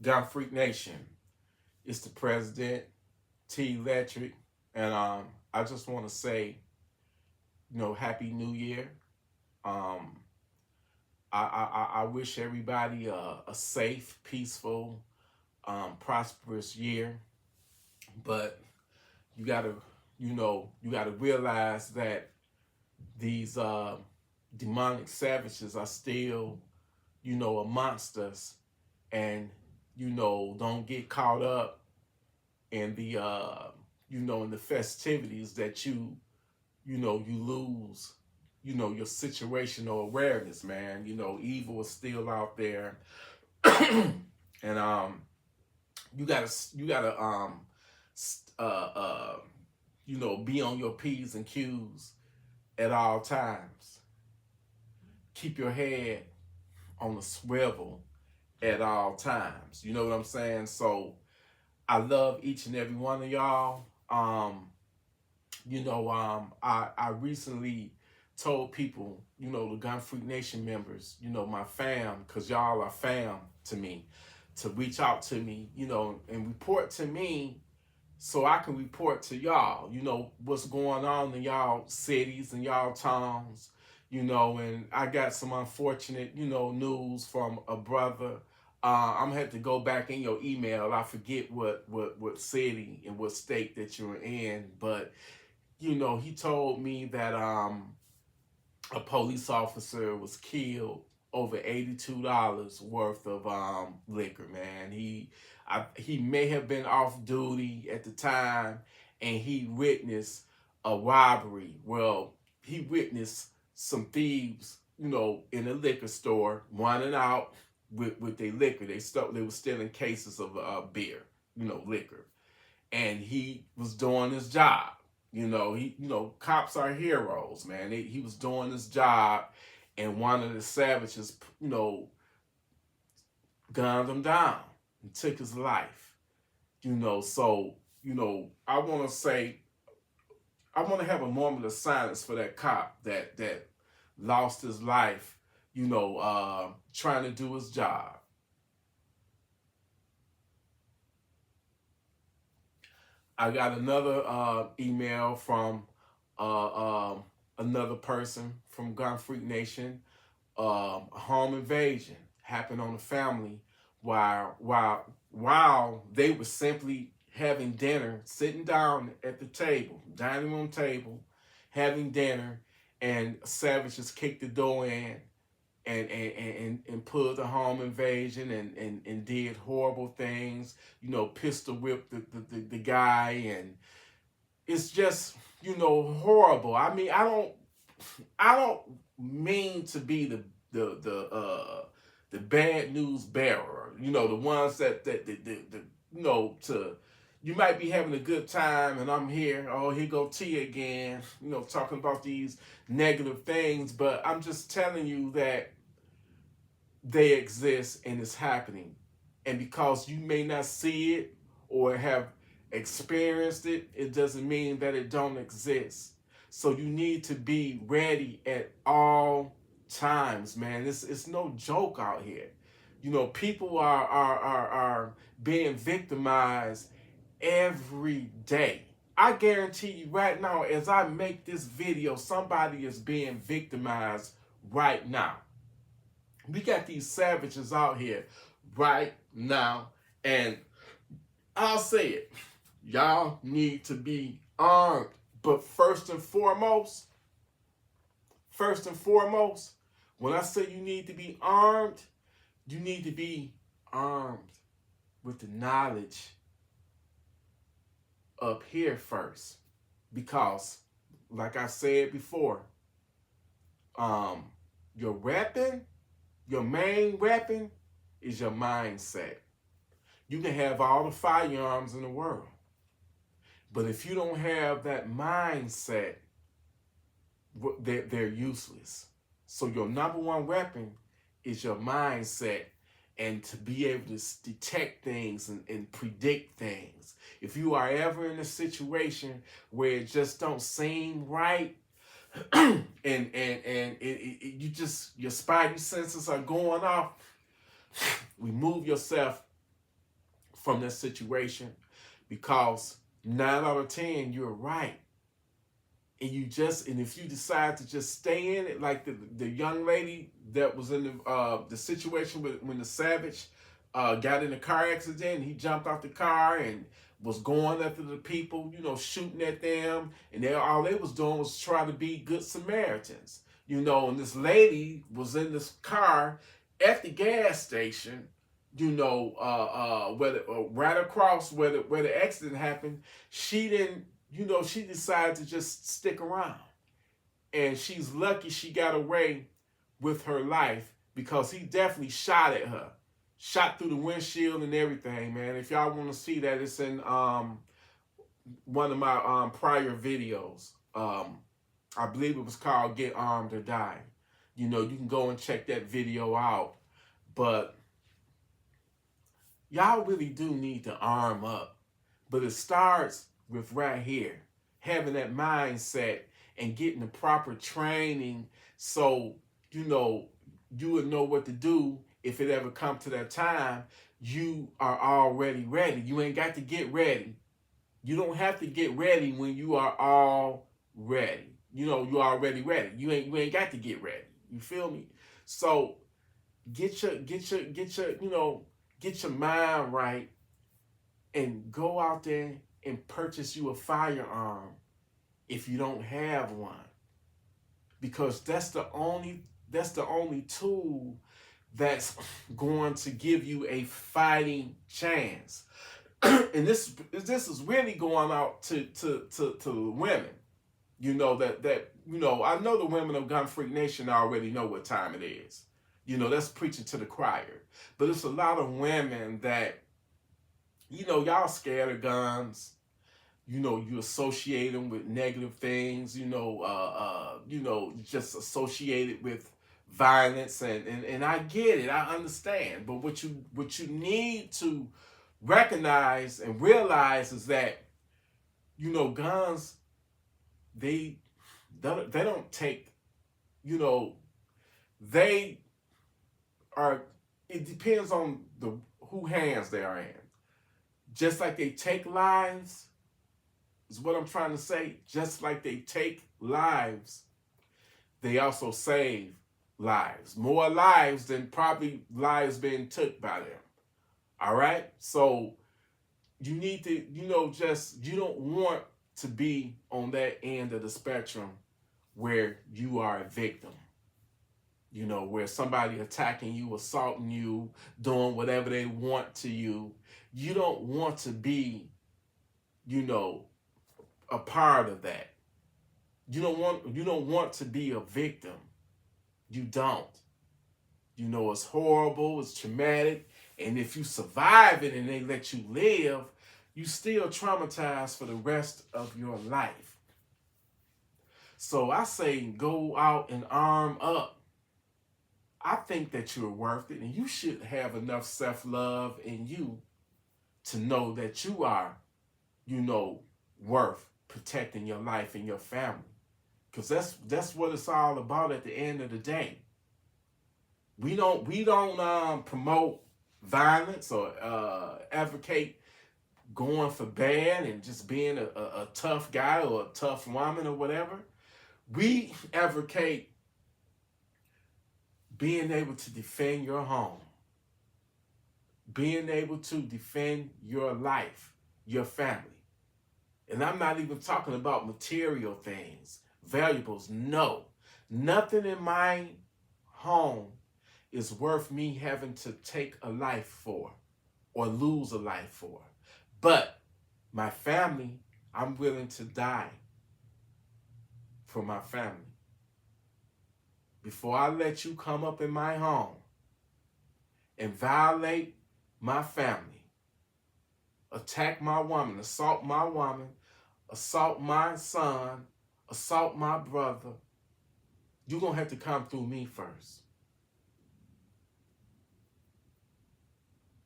Gunfreak Nation. It's the president, TElectrik, and I just want to say, Happy New Year. Um, I wish everybody a safe, peaceful, prosperous year. But you gotta, you gotta realize that these demonic savages are still, amongst us, and don't get caught up in the in the festivities that you lose your situational awareness, man. Evil is still out there. And you gotta uh uh be on your P's and Q's at all times. Keep your head on the swivel at all times. You know what I'm saying? So I love each and every one of y'all. I recently told people, the Gunfreak Nation members, my fam, because y'all are fam to me, to reach out to me, and report to me so I can report to y'all, what's going on in y'all cities and y'all towns, and I got some unfortunate, news from a brother. I'm gonna have to go back in your email. I forget what city and what state that you're in, but he told me that a police officer was killed over $82 worth of liquor. Man, he may have been off duty at the time, and he witnessed a robbery. Well, he witnessed some thieves, in a liquor store running out with their liquor. They were stealing cases of beer, liquor, and he was doing his job. Cops are heroes, man. He was doing his job, and one of the savages, gunned him down and took his life. So I want to have a moment of silence for that cop that lost his life, trying to do his job. I got another email from another person from Gunfreak Nation. A home invasion happened on the family while they were simply having dinner, sitting down at the table, dining room table, having dinner, and savages kicked the door in and pulled the home invasion and did horrible things, pistol whipped the guy, and it's just, horrible. I mean, I don't mean to be the bad news bearer, the ones that to, you might be having a good time and I'm here, oh, here go T again, talking about these negative things, but I'm just telling you that they exist and it's happening. And because you may not see it or have experienced it, it doesn't mean that it don't exist. So you need to be ready at all times, man. It's no joke out here. People are being victimized every day. I guarantee you right now, as I make this video, somebody is being victimized right now. We got these savages out here right now, and I'll say it, y'all need to be armed. But first and foremost, when I say you need to be armed, you need to be armed with the knowledge up here first. Because, like I said before, your weapon, your main weapon, is your mindset. You can have all the firearms in the world, but if you don't have that mindset, they're useless. So your number one weapon is your mindset, and to be able to detect things and predict things. If you are ever in a situation where it just don't seem right, and you just, your spidey senses are going off, remove yourself from that situation, because 9 out of 10, you're right. And if you decide to just stay in it, like the young lady that was in the situation when the savage got in a car accident, he jumped off the car and was going after the people, shooting at them, and all they was doing was trying to be good Samaritans, and this lady was in this car at the gas station, right across where the accident happened. She didn't, she decided to just stick around. And she's lucky she got away with her life, because he definitely shot at her. Shot through the windshield and everything, man. If y'all want to see that, it's in one of my prior videos. I believe it was called Get Armed or Die. You can go and check that video out. But y'all really do need to arm up. But it starts with right here, having that mindset and getting the proper training, so you would know what to do if it ever come to that time. You are already ready. You ain't got to get ready. You don't have to get ready when you are all ready. You're already ready. You ain't got to get ready. You feel me? So get your mind right, and go out there and purchase you a firearm if you don't have one, because that's the only tool that's going to give you a fighting chance. And this is really going out to women. I know the women of Gun Freak Nation already know what time it is. That's preaching to the choir. But it's a lot of women that, y'all scared of guns. You associate them with negative things, just associated with violence, and I get it, I understand. But what you need to recognize and realize is that, guns, they don't take, they are, it depends on who hands they are in. Just like they take lives, is what I'm trying to say. Just like they take lives, they also save lives. More lives than probably lives being took by them. All right? So you need to, you don't want to be on that end of the spectrum where you are a victim. Where somebody attacking you, assaulting you, doing whatever they want to you. You don't want to be, a part of that. You don't want to be a victim. You don't. It's horrible, it's traumatic, and if you survive it and they let you live, you still traumatized for the rest of your life. So I say go out and arm up. I think that you're worth it, and you should have enough self-love in you to know that you are, worth protecting your life and your family. Because that's what it's all about at the end of the day. We don't promote violence or advocate going for bad and just being a tough guy or a tough woman or whatever. We advocate being able to defend your home, being able to defend your life, your family. And I'm not even talking about material things, valuables. No, nothing in my home is worth me having to take a life for or lose a life for. But my family, I'm willing to die for my family. Before I let you come up in my home and violate my family, attack my woman, assault my woman, assault my son, assault my brother, you're going to have to come through me first.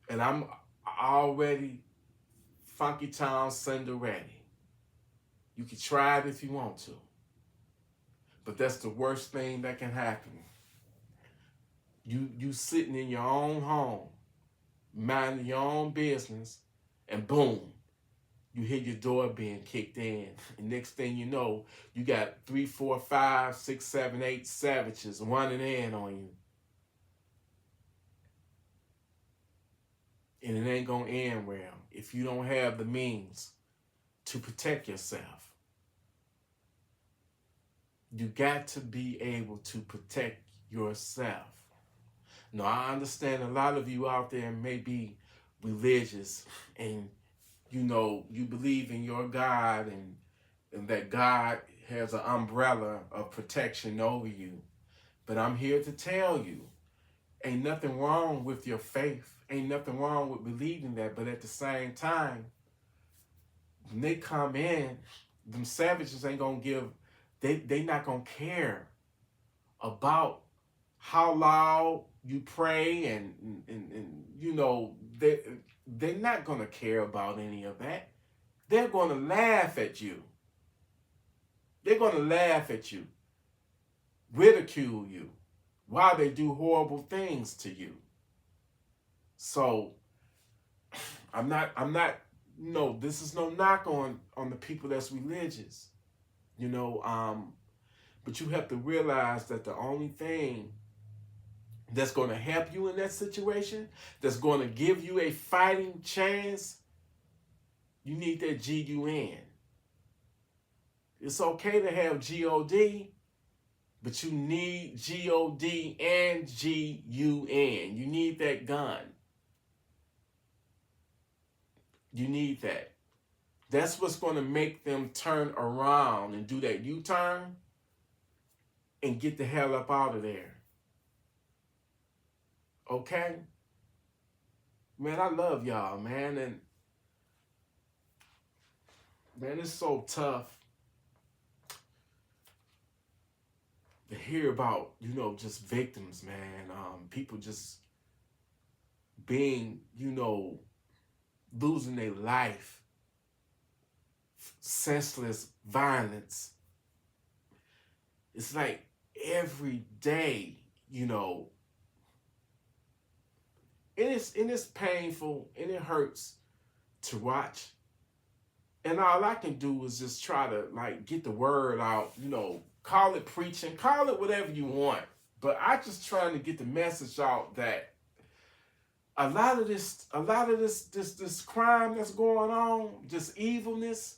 And I'm already Funky Town Cinderella. You can try it if you want to. But that's the worst thing that can happen. You sitting in your own home, minding your own business, and boom, you hear your door being kicked in. And next thing you know, you got 3, 4, 5, 6, 7, 8 savages running in on you. And it ain't gonna end well if you don't have the means to protect yourself. You got to be able to protect yourself. Now, I understand a lot of you out there may be religious and you believe in your God and that God has an umbrella of protection over you. But I'm here to tell you, ain't nothing wrong with your faith. Ain't nothing wrong with believing that. But at the same time, when they come in, them savages ain't gonna they not gonna care about how loud you pray and they're not gonna care about any of that. They're gonna laugh at you. They're gonna laugh at you, ridicule you, while they do horrible things to you. So I'm not this is no knock on the people that's religious. But you have to realize that the only thing that's going to help you in that situation, that's going to give you a fighting chance, you need that GUN. It's okay to have GOD, but you need GOD and GUN. You need that gun. You need that. That's what's going to make them turn around and do that U-turn and get the hell up out of there. Okay? Man, I love y'all, man. And man, it's so tough to hear about, just victims, man. People just being, losing their life. Senseless violence. It's like every day, and it's painful and it hurts to watch. And all I can do is just try to get the word out, call it preaching, call it whatever you want. But I just trying to get the message out that a lot of this crime that's going on, just evilness,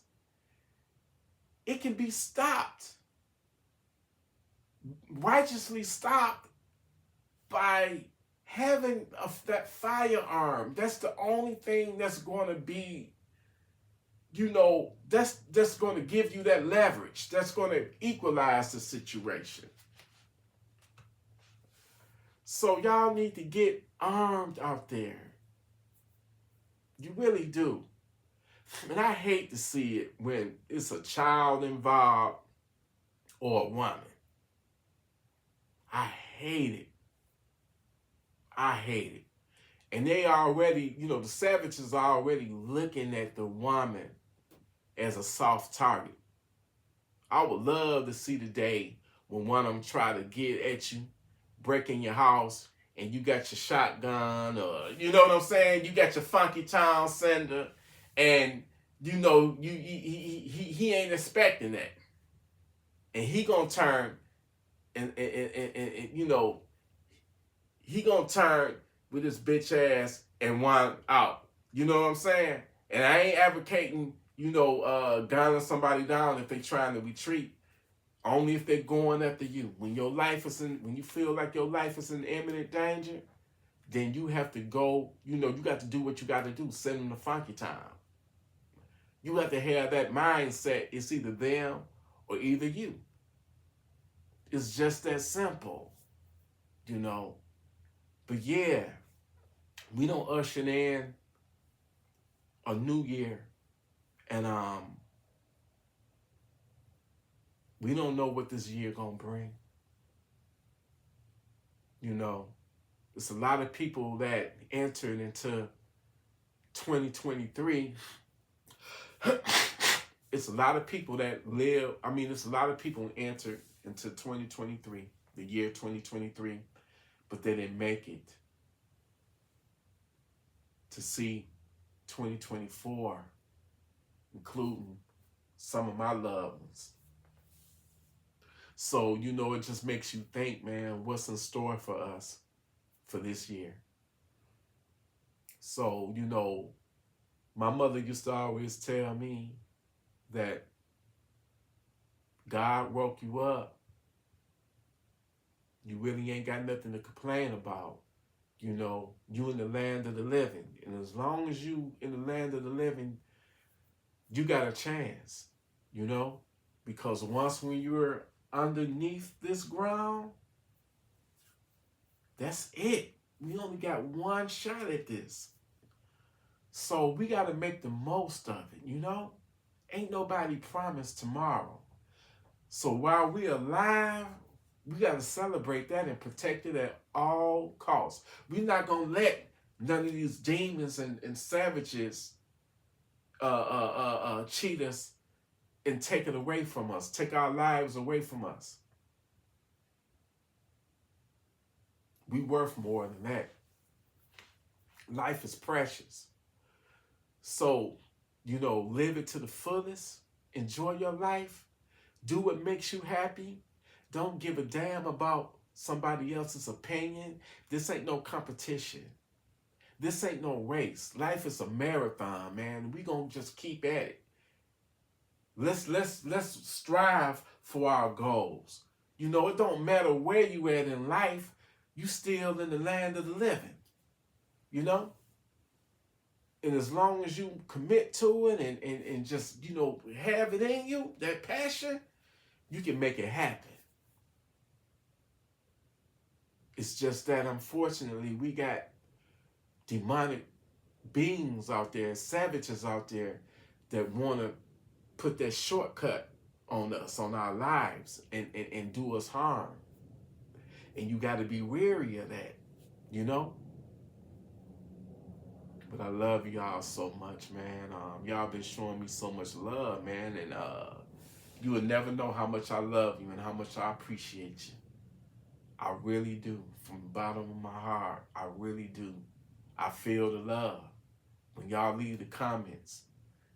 it can be stopped. Righteously stopped by having that firearm. That's the only thing that's going to be, that's going to give you that leverage. That's going to equalize the situation. So y'all need to get armed out there. You really do. And I hate to see it when it's a child involved or a woman. I hate it. I hate it. And they already, the savages are already looking at the woman as a soft target. I would love to see the day when one of them try to get at you, break in your house, and you got your shotgun, or you know what I'm saying? You got your funky town sender, and he ain't expecting that, and he gonna turn, and he gonna turn with his bitch ass and wind out. You know what I'm saying? And I ain't advocating, gunning somebody down if they trying to retreat. Only if they're going after you. When you feel like your life is in imminent danger, then you have to go, you got to do what you got to do. Send them to funky time. You have to have that mindset. It's either them or either you. It's just that simple, But yeah, we don't usher in a new year, and we don't know what this year gonna bring. It's a lot of people that entered into 2023. It's a lot of people that it's a lot of people entered into 2023, the year 2023, but they didn't make it to see 2024, including some of my loved ones. So, you know, it just makes you think, man, what's in store for us for this year? So, you know, my mother used to always tell me that God woke you up. You really ain't got nothing to complain about. You know, you in the land of the living. And as long as you in the land of the living, you got a chance, you know? Because once when you're underneath this ground, that's it. We only got one shot at this. So we got to make the most of it, you know? Ain't nobody promised tomorrow. So while we're alive, we got to celebrate that and protect it at all costs. We're not going to let none of these demons and savages cheat us and take it away from us, take our lives away from us. We worth more than that. Life is precious. So, you know, live it to the fullest. Enjoy your life. Do what makes you happy. Don't give a damn about somebody else's opinion. This ain't no competition. This ain't no race. Life is a marathon, man. We gonna just keep at it. Let's strive for our goals. You know, it don't matter where you at in life. You still in the land of the living. You know? And as long as you commit to it and just, you know, have it in you, that passion, you can make it happen. It's just that, unfortunately, we got demonic beings out there, savages out there that want to put that shortcut on us, on our lives, and do us harm. And you got to be wary of that, you know? But I love y'all so much, man. Y'all been showing me so much love, man. And you will never know how much I love you and how much I appreciate you. I really do. From the bottom of my heart, I really do. I feel the love. When y'all leave the comments,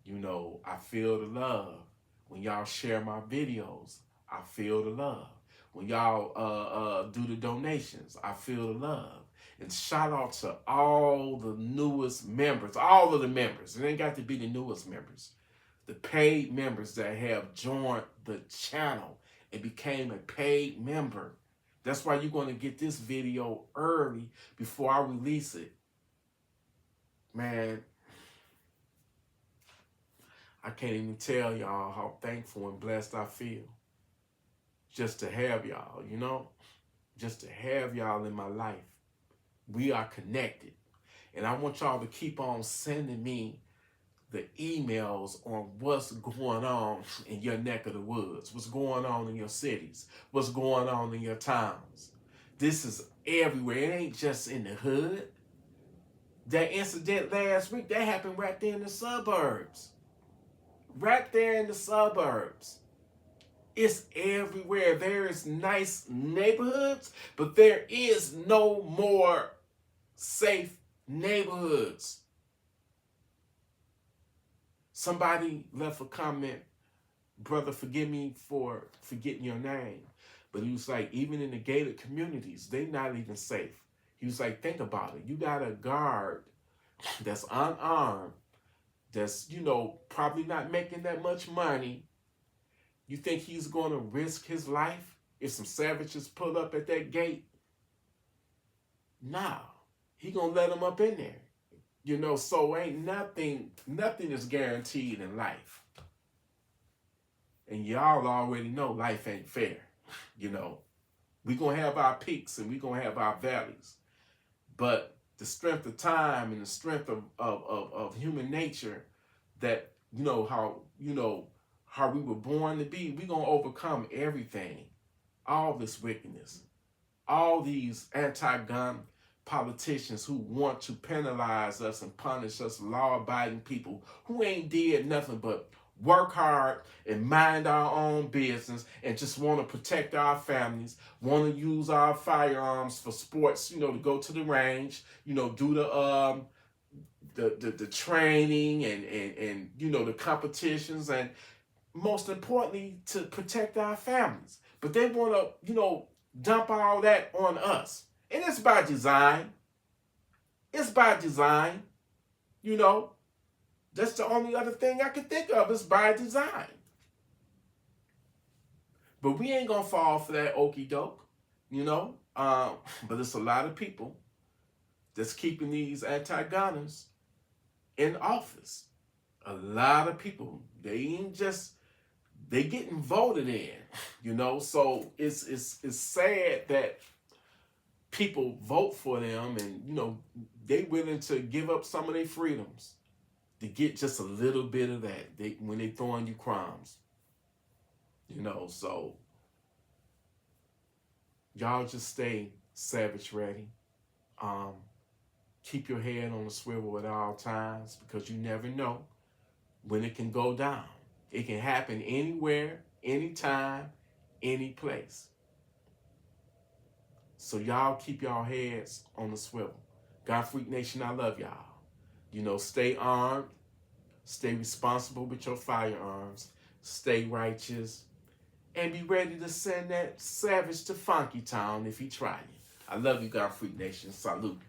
you know, I feel the love. When y'all share my videos, I feel the love. When y'all do the donations, I feel the love. And shout out to all the newest members, all of the members. It ain't got to be the newest members. The paid members that have joined the channel and became a paid member. That's why you're going to get this video early before I release it. Man, I can't even tell y'all how thankful and blessed I feel just to have y'all, you know, just to have y'all in my life. We are connected. And I want y'all to keep on sending me the emails on what's going on in your neck of the woods, what's going on in your cities, what's going on in your towns. This is everywhere. It ain't just in the hood. That incident last week, that happened right there in the suburbs. Right there in the suburbs. It's everywhere. There is nice neighborhoods, but there is no more safe neighborhoods. Somebody left a comment, brother, forgive me for forgetting your name. But he was like, even in the gated communities, they're not even safe. He was like, think about it. You got a guard that's unarmed, that's, you know, probably not making that much money. You think he's going to risk his life if some savages pull up at that gate? No. He going to let them up in there. You know, so ain't nothing is guaranteed in life. And y'all already know life ain't fair. You know, we going to have our peaks and we going to have our valleys. But the strength of time and the strength of human nature, that, you know, how we were born to be, we going to overcome everything. All this wickedness. All these anti-gun politicians who want to penalize us and punish us, law-abiding people who ain't did nothing but work hard and mind our own business and just want to protect our families, want to use our firearms for sports, you know, to go to the range, you know, do the training and you know the competitions, and most importantly to protect our families. But they want to, you know, dump all that on us. And it's by design. It's by design, you know. That's the only other thing I can think of. It's by design. But we ain't gonna fall for that okey doke, you know. But it's a lot of people that's keeping these anti-gunners in office. A lot of people. They ain't just, they getting voted in, you know. So it's sad that people vote for them, and you know they willing to give up some of their freedoms to get just a little bit of that. They when they throwing you crumbs, you know. So y'all just stay savage ready. Keep your head on the swivel at all times, because you never know when it can go down. It can happen anywhere, anytime, any place. So y'all keep y'all heads on the swivel. Gunfreak Nation, I love y'all. You know, stay armed, stay responsible with your firearms, stay righteous, and be ready to send that savage to Funky Town if he try it. I love you, Gunfreak Nation. Salute.